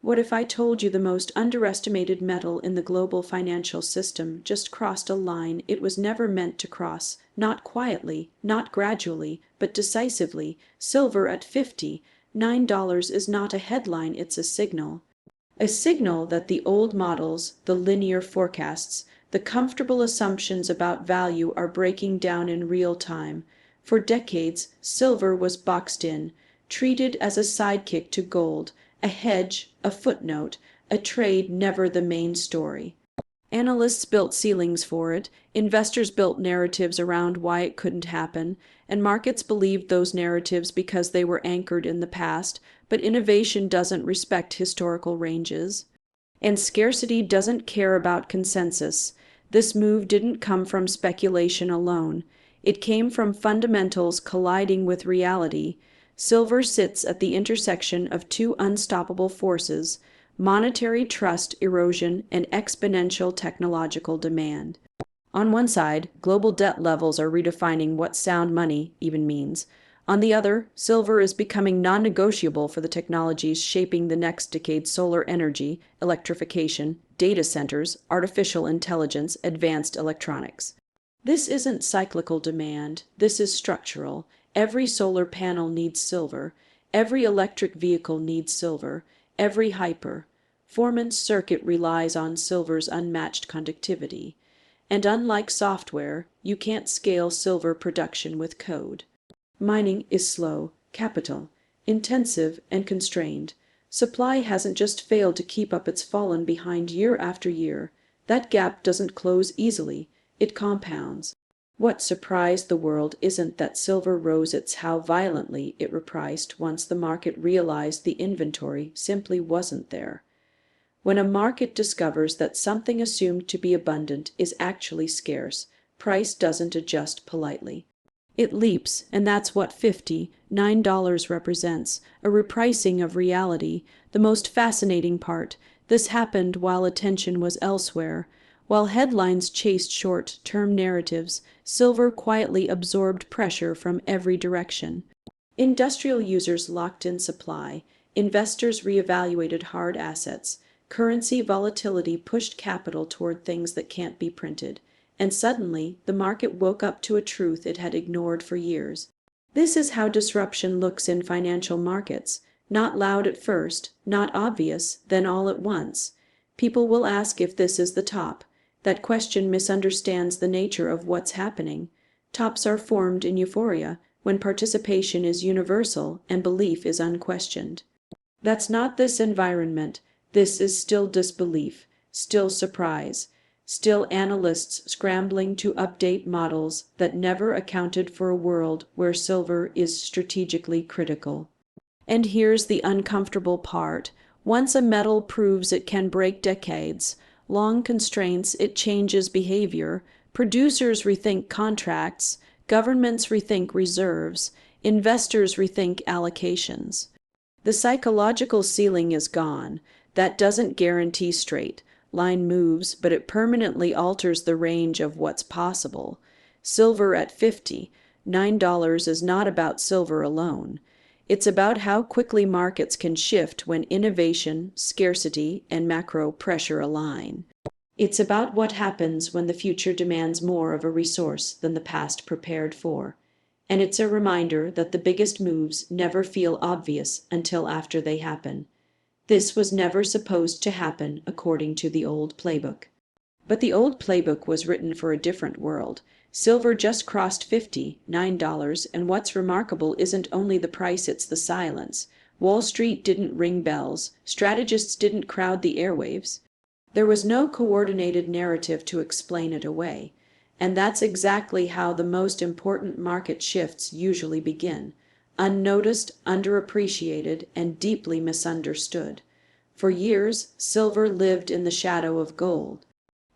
What if I told you the most underestimated metal in the global financial system just crossed a line it was never meant to cross, not quietly, not gradually, but decisively? Silver at $59 is not a headline, it's a signal. A signal that the old models, the linear forecasts, the comfortable assumptions about value are breaking down in real time. For decades, silver was boxed in, treated as a sidekick to gold, a hedge, a footnote, a trade, never the main story. Analysts built ceilings for it, investors built narratives around why it couldn't happen, and markets believed those narratives because they were anchored in the past, but innovation doesn't respect historical ranges. And scarcity doesn't care about consensus. This move didn't come from speculation alone. It came from fundamentals colliding with reality. Silver sits at the intersection of two unstoppable forces: monetary trust erosion and exponential technological demand. On one side, global debt levels are redefining what sound money even means. On the other, silver is becoming non-negotiable for the technologies shaping the next decade: solar energy, electrification, data centers, artificial intelligence, advanced electronics. This isn't cyclical demand, this is structural. Every solar panel needs silver, every electric vehicle needs silver, every high-performance circuit relies on silver's unmatched conductivity. And unlike software, you can't scale silver production with code. Mining is slow, capital intensive, and constrained. Supply hasn't just failed to keep up, it's fallen behind year after year. That gap doesn't close easily, it compounds. What surprised the world isn't that silver rose, it's how violently it repriced once the market realized the inventory simply wasn't there. When a market discovers that something assumed to be abundant is actually scarce, price doesn't adjust politely. It leaps, and that's what $59 represents, a repricing of reality. The most fascinating part: this happened while attention was elsewhere. While headlines chased short-term narratives, silver quietly absorbed pressure from every direction. Industrial users locked in supply, investors reevaluated hard assets, currency volatility pushed capital toward things that can't be printed. And suddenly, the market woke up to a truth it had ignored for years. This is how disruption looks in financial markets: not loud at first, not obvious, then all at once. People will ask if this is the top. That question misunderstands the nature of what's happening. Tops are formed in euphoria, when participation is universal and belief is unquestioned. That's not this environment. This is still disbelief, still surprise. Still analysts scrambling to update models that never accounted for a world where silver is strategically critical. And here's the uncomfortable part: once a metal proves it can break decades-long constraints, it changes behavior. Producers rethink contracts, governments rethink reserves, investors rethink allocations. The psychological ceiling is gone. That doesn't guarantee straight line moves, but it permanently alters the range of what's possible. Silver at $59 is not about silver alone. It's about how quickly markets can shift when innovation, scarcity, and macro pressure align. It's about what happens when the future demands more of a resource than the past prepared for. And it's a reminder that the biggest moves never feel obvious until after they happen. This was never supposed to happen according to the old playbook. But the old playbook was written for a different world. Silver just crossed $59, and what's remarkable isn't only the price, it's the silence. Wall Street didn't ring bells. Strategists didn't crowd the airwaves. There was no coordinated narrative to explain it away. And that's exactly how the most important market shifts usually begin: unnoticed, underappreciated, and deeply misunderstood. For years, silver lived in the shadow of gold.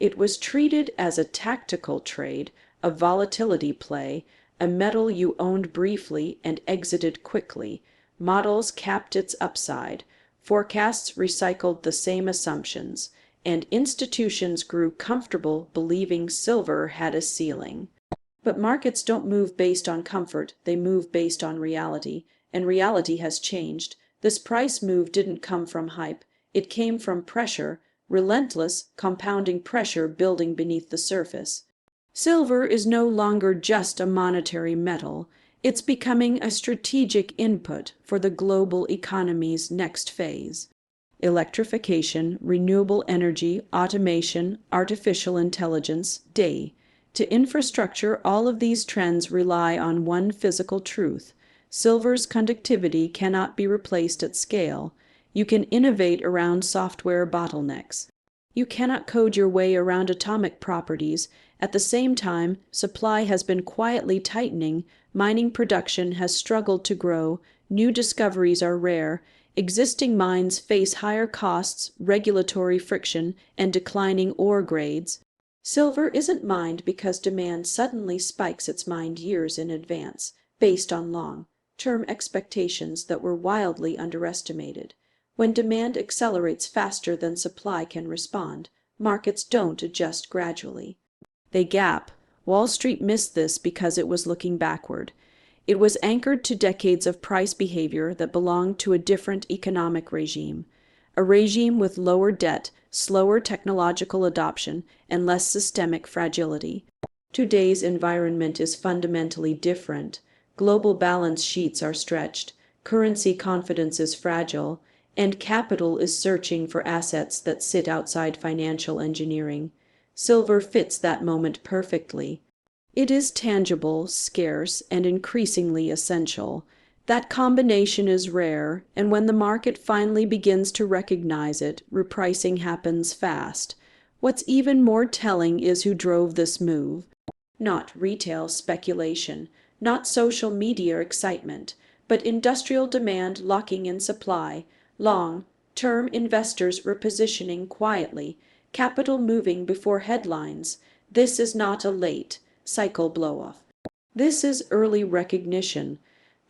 It was treated as a tactical trade, a volatility play, a metal you owned briefly and exited quickly. Models capped its upside, forecasts recycled the same assumptions, and institutions grew comfortable believing silver had a ceiling. But markets don't move based on comfort, they move based on reality, and reality has changed. This price move didn't come from hype, It came from pressure, relentless, compounding pressure building beneath the surface. Silver is no longer just a monetary metal. It's becoming a strategic input for the global economy's next phase. Electrification, renewable energy, automation, artificial intelligence, DAI. To infrastructure, all of these trends rely on one physical truth. Silver's conductivity cannot be replaced at scale. You can innovate around software bottlenecks. You cannot code your way around atomic properties. At the same time, supply has been quietly tightening, mining production has struggled to grow, new discoveries are rare, existing mines face higher costs, regulatory friction, and declining ore grades. Silver isn't mined because demand suddenly spikes. It's mined years in advance, based on long-term expectations that were wildly underestimated. When demand accelerates faster than supply can respond, markets don't adjust gradually. They gap. Wall Street missed this because it was looking backward. It was anchored to decades of price behavior that belonged to a different economic regime, a regime with lower debt, slower technological adoption, and less systemic fragility. Today's environment is fundamentally different. Global balance sheets are stretched, currency confidence is fragile, and capital is searching for assets that sit outside financial engineering. Silver fits that moment perfectly. It is tangible, scarce, and increasingly essential. That combination is rare, and when the market finally begins to recognize it, repricing happens fast. What's even more telling is who drove this move. Not retail speculation, not social media excitement, but industrial demand locking in supply, long-term investors repositioning quietly, capital moving before headlines. This is not a late cycle blow-off. This is early recognition.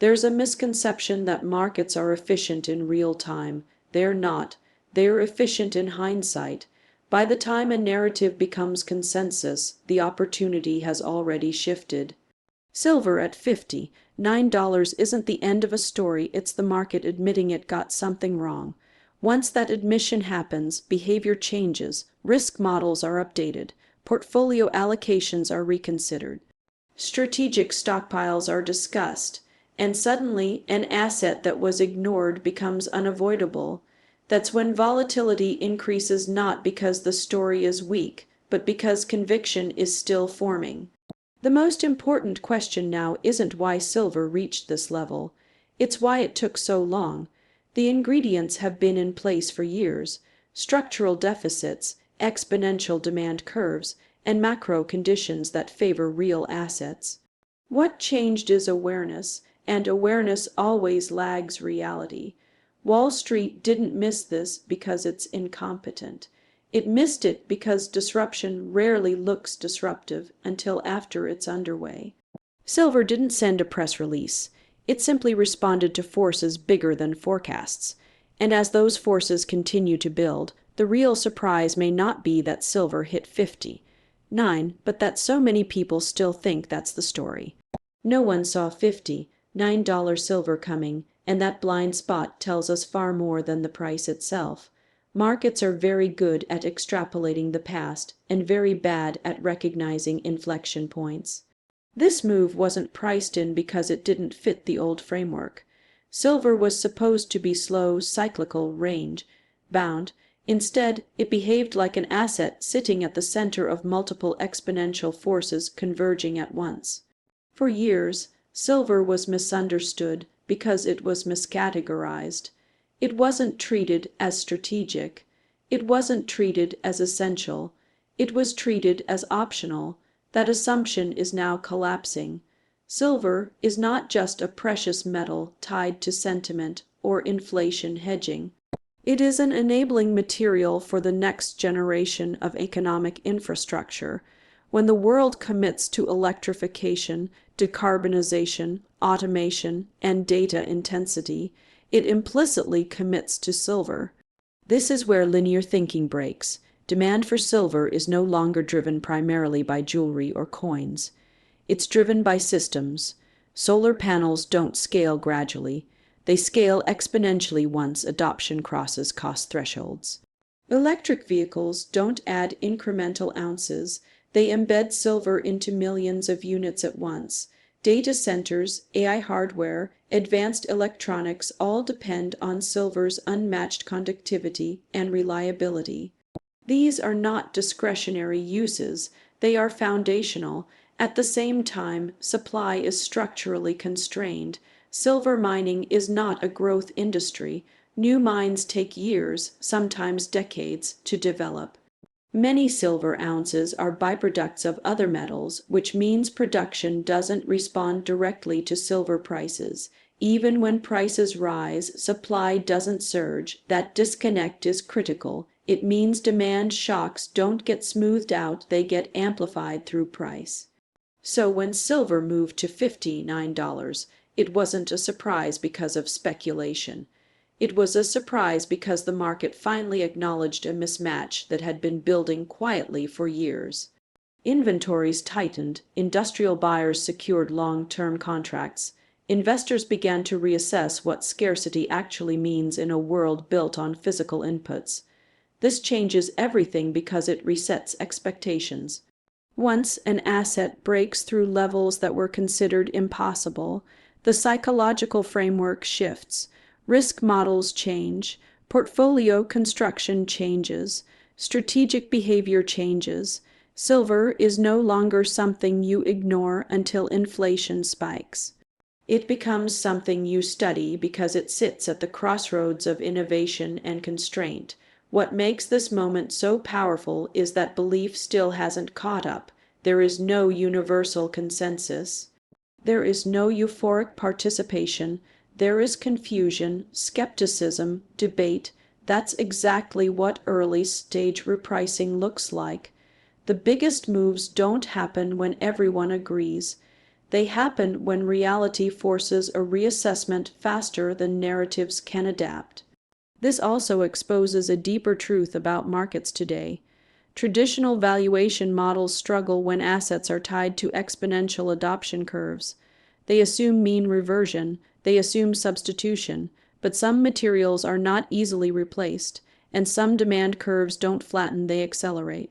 There's a misconception that markets are efficient in real time. They're not. They're efficient in hindsight. By the time a narrative becomes consensus, the opportunity has already shifted. Silver at $59 isn't the end of a story, it's the market admitting it got something wrong. Once that admission happens, behavior changes, risk models are updated, portfolio allocations are reconsidered, strategic stockpiles are discussed, and suddenly an asset that was ignored becomes unavoidable. That's when volatility increases, not because the story is weak, but because conviction is still forming. The most important question now isn't why silver reached this level. It's why it took so long. The ingredients have been in place for years: structural deficits, exponential demand curves, and macro conditions that favor real assets. What changed is awareness, and awareness always lags reality. Wall Street didn't miss this because it's incompetent. It missed it because disruption rarely looks disruptive until after it's underway. Silver didn't send a press release. It simply responded to forces bigger than forecasts. And as those forces continue to build, the real surprise may not be that silver hit 59, but that so many people still think that's the story. No one saw $59 silver coming, and that blind spot tells us far more than the price itself. Markets are very good at extrapolating the past and very bad at recognizing inflection points. This move wasn't priced in because it didn't fit the old framework. Silver was supposed to be slow, cyclical, range-bound. Instead, it behaved like an asset sitting at the center of multiple exponential forces converging at once. For years, silver was misunderstood because it was miscategorized. It wasn't treated as strategic. It wasn't treated as essential. It was treated as optional. That assumption is now collapsing. Silver is not just a precious metal tied to sentiment or inflation hedging. It is an enabling material for the next generation of economic infrastructure. When the world commits to electrification, decarbonization, automation, and data intensity, it implicitly commits to silver. This is where linear thinking breaks. Demand for silver is no longer driven primarily by jewelry or coins. It's driven by systems. Solar panels don't scale gradually. They scale exponentially once adoption crosses cost thresholds. Electric vehicles don't add incremental ounces, they embed silver into millions of units at once. Data centers, AI hardware, advanced electronics all depend on silver's unmatched conductivity and reliability. These are not discretionary uses, they are foundational. At the same time, supply is structurally constrained. Silver mining is not a growth industry. New mines take years, sometimes decades, to develop. Many silver ounces are byproducts of other metals, which means production doesn't respond directly to silver prices. Even when prices rise, supply doesn't surge. That disconnect is critical. It means demand shocks don't get smoothed out, they get amplified through price. So when silver moved to $59, it wasn't a surprise because of speculation. It was a surprise because the market finally acknowledged a mismatch that had been building quietly for years. Inventories tightened, industrial buyers secured long-term contracts. Investors began to reassess what scarcity actually means in a world built on physical inputs. This changes everything because it resets expectations. Once an asset breaks through levels that were considered impossible, the psychological framework shifts. Risk models change, portfolio construction changes, strategic behavior changes. Silver is no longer something you ignore until inflation spikes. It becomes something you study because it sits at the crossroads of innovation and constraint. What makes this moment so powerful is that belief still hasn't caught up. There is no universal consensus. There is no euphoric participation. There is confusion, skepticism, debate. That's exactly what early-stage repricing looks like. The biggest moves don't happen when everyone agrees. They happen when reality forces a reassessment faster than narratives can adapt. This also exposes a deeper truth about markets today. Traditional valuation models struggle when assets are tied to exponential adoption curves. They assume mean reversion, they assume substitution, but some materials are not easily replaced, and some demand curves don't flatten, they accelerate.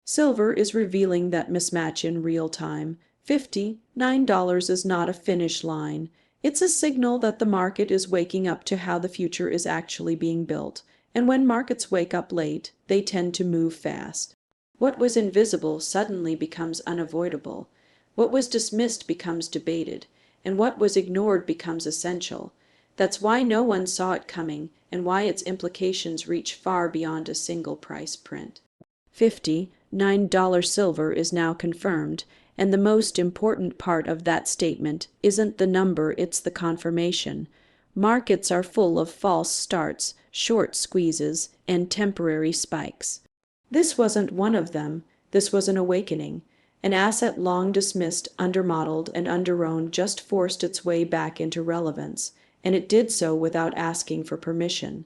Silver is revealing that mismatch in real time. $59 is not a finish line. It's a signal that the market is waking up to how the future is actually being built, and when markets wake up late, they tend to move fast. What was invisible suddenly becomes unavoidable. What was dismissed becomes debated, and what was ignored becomes essential. That's why no one saw it coming, and why its implications reach far beyond a single price print. $59 silver is now confirmed, and the most important part of that statement isn't the number, it's the confirmation. Markets are full of false starts, short squeezes, and temporary spikes. This wasn't one of them. This was an awakening. An asset long dismissed, undermodeled, and underowned just forced its way back into relevance, and it did so without asking for permission.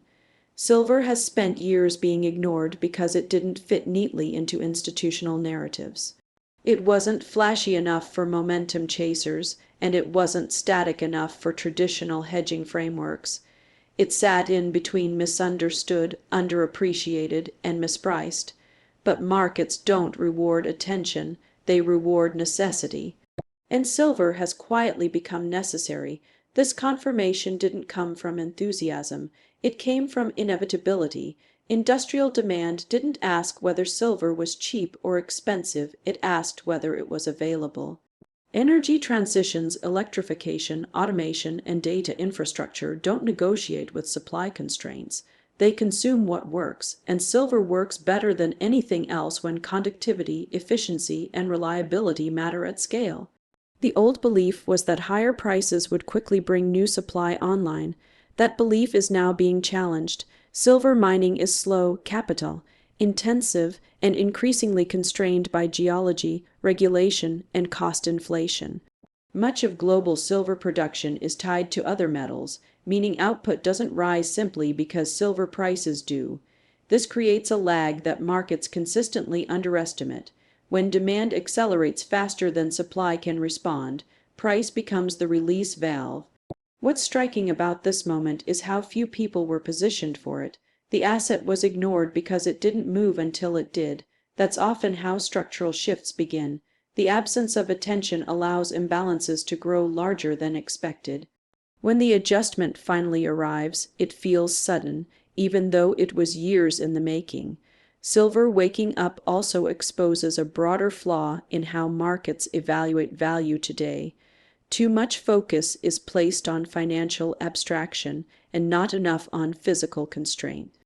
Silver has spent years being ignored because it didn't fit neatly into institutional narratives. It wasn't flashy enough for momentum chasers, and it wasn't static enough for traditional hedging frameworks. It sat in between misunderstood, underappreciated, and mispriced. But markets don't reward attention, they reward necessity. And silver has quietly become necessary. This confirmation didn't come from enthusiasm, it came from inevitability. Industrial demand didn't ask whether silver was cheap or expensive, it asked whether it was available. Energy transitions, electrification, automation, and data infrastructure don't negotiate with supply constraints. They consume what works, and silver works better than anything else when conductivity, efficiency, and reliability matter at scale. The old belief was that higher prices would quickly bring new supply online. That belief is now being challenged. Silver mining is slow, capital intensive, and increasingly constrained by geology, regulation, and cost inflation. Much of global silver production is tied to other metals, meaning output doesn't rise simply because silver prices do. This creates a lag that markets consistently underestimate. When demand accelerates faster than supply can respond, price becomes the release valve. What's striking about this moment is how few people were positioned for it. The asset was ignored because it didn't move until it did. That's often how structural shifts begin. The absence of attention allows imbalances to grow larger than expected. When the adjustment finally arrives, it feels sudden, even though it was years in the making. Silver waking up also exposes a broader flaw in how markets evaluate value today. Too much focus is placed on financial abstraction and not enough on physical constraint.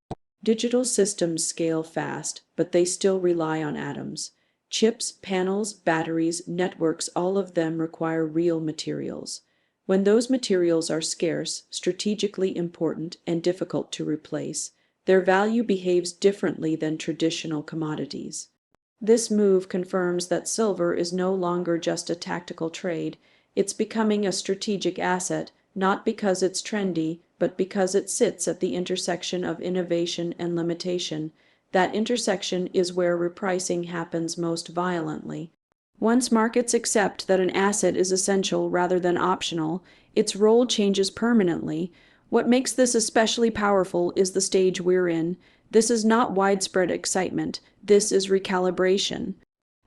Digital systems scale fast, but they still rely on atoms. Chips, panels, batteries, networks, all of them require real materials. When those materials are scarce, strategically important, and difficult to replace, their value behaves differently than traditional commodities. This move confirms that silver is no longer just a tactical trade. It's becoming a strategic asset, not because it's trendy, but because it sits at the intersection of innovation and limitation. That intersection is where repricing happens most violently. Once markets accept that an asset is essential rather than optional, its role changes permanently. What makes this especially powerful is the stage we're in. This is not widespread excitement. This is recalibration.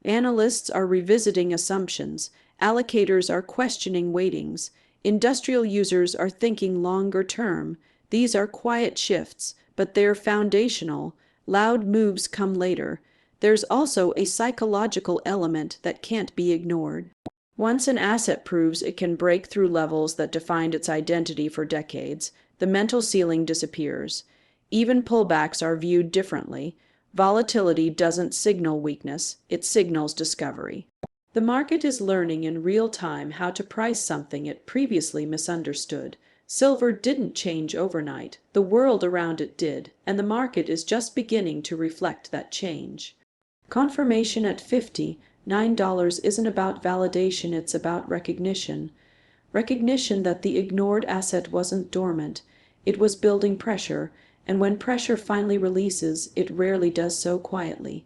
Analysts are revisiting assumptions. Allocators are questioning weightings. Industrial users are thinking longer term. These are quiet shifts, but they're foundational. Loud moves come later. There's also a psychological element that can't be ignored. Once an asset proves it can break through levels that defined its identity for decades, the mental ceiling disappears. Even pullbacks are viewed differently. Volatility doesn't signal weakness, it signals discovery. The market is learning in real time how to price something it previously misunderstood. Silver didn't change overnight, the world around it did, and the market is just beginning to reflect that change. Confirmation at $59 isn't about validation, it's about recognition. Recognition that the ignored asset wasn't dormant, it was building pressure, and when pressure finally releases, it rarely does so quietly.